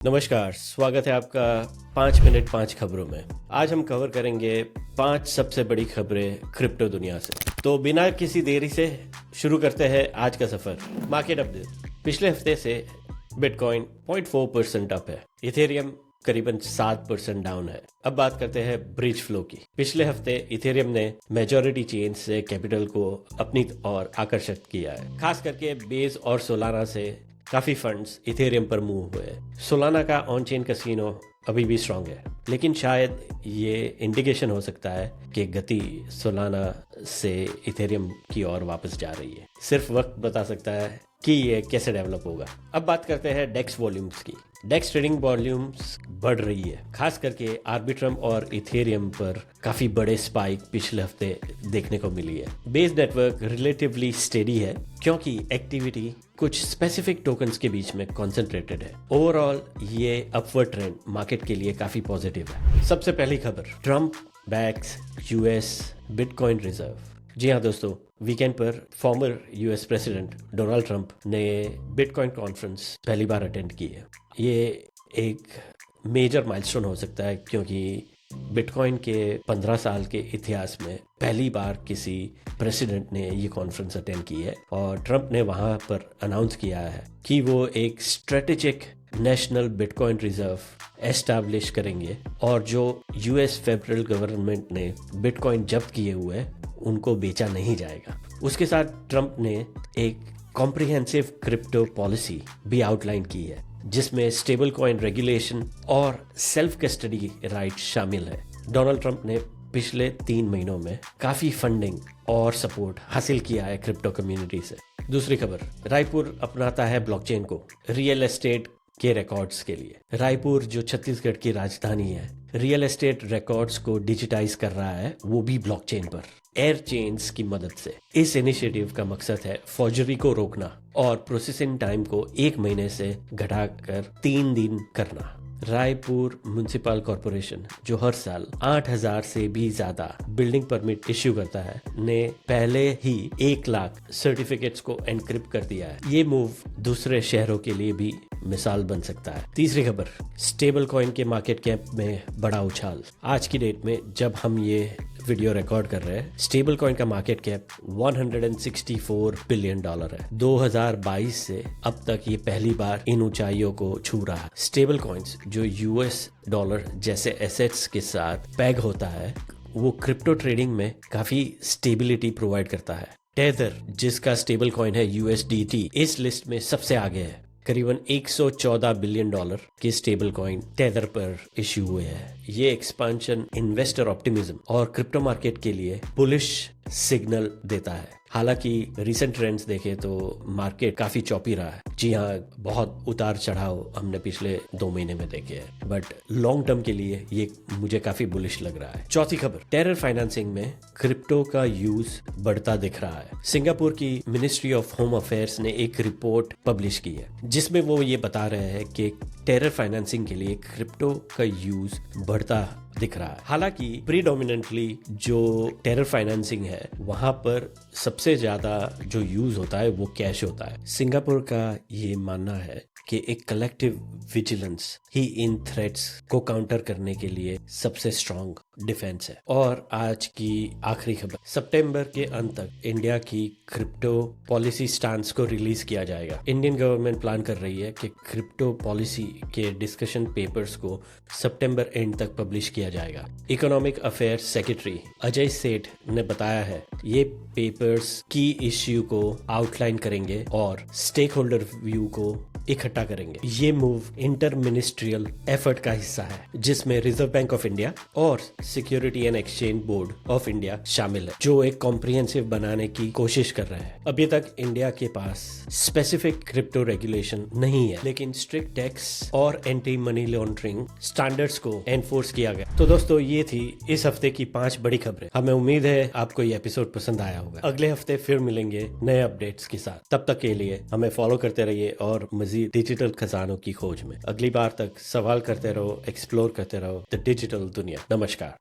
नमस्कार, स्वागत है आपका 5 मिनट 5 खबरों में। आज हम कवर करेंगे 5 सबसे बड़ी खबरें क्रिप्टो दुनिया से। तो बिना किसी देरी से शुरू करते हैं आज का सफर। Market update. पिछले हफ्ते से बिटकॉइन 0.4% अप है, इथेरियम करीबन 7% डाउन है। अब बात करते हैं ब्रिज फ्लो की। पिछले हफ्ते इथेरियम ने मेजॉरिटी चेन से कैपिटल को अपनी ओर आकर्षित किया है, खास करके बेस और सोलाना से काफी फंड्स इथेरियम पर मूव हुए। सोलाना का ऑन चेन कैसीनो अभी भी स्ट्रांग है, लेकिन शायद ये इंडिकेशन हो सकता है कि गति सोलाना से इथेरियम की ओर वापस जा रही है। सिर्फ वक्त बता सकता है कि ये कैसे डेवलप होगा। अब बात करते हैं डेक्स वॉल्यूम्स की। डेक्स ट्रेडिंग वॉल्यूम्स बढ़ रही है, खास करके आर्बिट्रम और इथेरियम पर काफी बड़े स्पाइक पिछले हफ्ते देखने को मिली है। बेस नेटवर्क रिलेटिवली स्टेडी है क्योंकि एक्टिविटी कुछ स्पेसिफिक टोकन्स के बीच में कॉन्सेंट्रेटेड है। ओवरऑल ये अपवर्ड ट्रेंड मार्केट के लिए काफी पॉजिटिव है। सबसे पहली खबर, Trump backs US bitcoin reserve. जी हाँ दोस्तों, वीकेंड पर former US president Donald Trump ने बिटकॉइन कॉन्फ्रेंस पहली बार अटेंड की है। ये एक मेजर माइलस्टोन हो सकता है क्योंकि बिटकॉइन के 15 साल के इतिहास में पहली बार किसी प्रेसिडेंट ने ये कॉन्फ्रेंस अटेंड की है और ट्रंप ने वहाँ पर अनाउंस किया है कि वो एक strategic national bitcoin reserve establish करेंगे और जो यूएस फेडरल गवर्नमेंट ने बिटकॉइन जब्त किए हुए हैं उनको बेचा नहीं जाएगा। उसके साथ ट्रंप ने एक कॉम्प्रिहेंसिव क्रिप्टो पॉलिसी भी आउटलाइन की है जिसमें स्टेबल कॉइन रेगुलेशन और सेल्फ कस्टडी राइट शामिल है। डोनाल्ड ट्रंप ने पिछले 3 महीनों में काफी फंडिंग और सपोर्ट हासिल किया है क्रिप्टो कम्युनिटी से। दूसरी खबर, रायपुर अपनाता है ब्लॉकचेन को रियल एस्टेट के रिकॉर्ड्स के लिए। रायपुर जो छत्तीसगढ़ की राजधानी है, रियल एस्टेट रिकॉर्ड्स को डिजिटाइज कर रहा है, वो भी ब्लॉकचेन पर एयर चेन्स की मदद से। इस इनिशिएटिव का मकसद है फॉर्जरी को रोकना और प्रोसेसिंग टाइम को 1 महीने से घटाकर 3 दिन करना। रायपुर म्युनिसिपल कॉर्पोरेशन, जो हर साल 8,000 से भी ज्यादा बिल्डिंग परमिट इश्यू करता है, ने पहले ही 1 लाख सर्टिफिकेट्स को एनक्रिप्ट कर दिया है। ये मूव दूसरे शहरों के लिए भी मिसाल बन सकता है। तीसरी खबर, स्टेबल कॉइन के मार्केट कैप में बड़ा उछाल। आज की डेट में जब हम ये वीडियो रिकॉर्ड कर रहे हैं, स्टेबल कॉइन का मार्केट कैप $164 बिलियन है। 2022 से अब तक ये पहली बार इन ऊंचाइयों को छू रहा है। स्टेबल कॉइन्स जो यूएस डॉलर जैसे एसेट्स के साथ पैग होता है, वो क्रिप्टो ट्रेडिंग में काफी स्टेबिलिटी प्रोवाइड करता है। टेथर, जिसका स्टेबल कॉइन है USDT, इस लिस्ट में सबसे आगे है। करीबन $114 बिलियन के स्टेबल कॉइन टेथर पर इश्यू हुए हैं। ये एक्सपेंशन इन्वेस्टर ऑप्टिमिज्म और क्रिप्टो मार्केट के लिए बुलिश सिग्नल देता है। हालांकि रीसेंट ट्रेंड्स देखें तो मार्केट काफी चौपी रहा है। जी हाँ, बहुत उतार चढ़ाव हमने पिछले 2 महीने में देखे हैं, बट लॉन्ग टर्म के लिए ये मुझे काफी बुलिश लग रहा है। चौथी खबर, टेरर फाइनेंसिंग में क्रिप्टो का यूज बढ़ता दिख रहा है। सिंगापुर की मिनिस्ट्री ऑफ होम अफेयर्स ने एक रिपोर्ट पब्लिश की है जिसमें वो ये बता रहे हैं कि टेरर फाइनेंसिंग के लिए क्रिप्टो का यूज बढ़ता दिख रहा है। हालांकि प्रीडोमिनेंटली जो टेरर फाइनेंसिंग है वहां पर सबसे ज्यादा जो यूज होता है वो कैश होता है। सिंगापुर का ये मानना है कि एक कलेक्टिव विजिलेंस ही इन थ्रेट्स को काउंटर करने के लिए सबसे स्ट्रॉन्ग डिफेंस है। और आज की आखिरी खबर, सितंबर के अंत तक इंडिया की क्रिप्टो पॉलिसी स्टांस को रिलीज किया जाएगा। इंडियन गवर्नमेंट प्लान कर रही है कि क्रिप्टो पॉलिसी के डिस्कशन पेपर्स को सितंबर एंड तक पब्लिश किया जाएगा। इकोनॉमिक अफेयर्स सेक्रेटरी अजय सेठ ने बताया है ये पेपर्स की इश्यू को आउटलाइन करेंगे और स्टेक होल्डर व्यू को इकट्ठा करेंगे। ये मूव इंटर मिनिस्ट्रियल एफर्ट का हिस्सा है जिसमें रिजर्व बैंक ऑफ इंडिया और security and exchange board of India शामिल है, जो एक कॉम्प्रिहेंसिव बनाने की कोशिश कर रहे हैं। अभी तक इंडिया के पास स्पेसिफिक क्रिप्टो रेगुलेशन नहीं है, लेकिन स्ट्रिक्ट टैक्स और एंटी मनी लॉन्ड्रिंग स्टैंडर्ड्स को एनफोर्स किया गया। तो दोस्तों, ये थी इस हफ्ते की 5 बड़ी खबरें। हमें उम्मीद है आपको ये एपिसोड पसंद आया होगा। अगले हफ्ते फिर मिलेंगे नए अपडेट्स के साथ। तब तक के लिए हमें फॉलो करते रहिए और मजीद डिजिटल खजानों की खोज में। अगली बार तक सवाल करते रहो, एक्सप्लोर करते रहो द डिजिटल दुनिया। नमस्कार।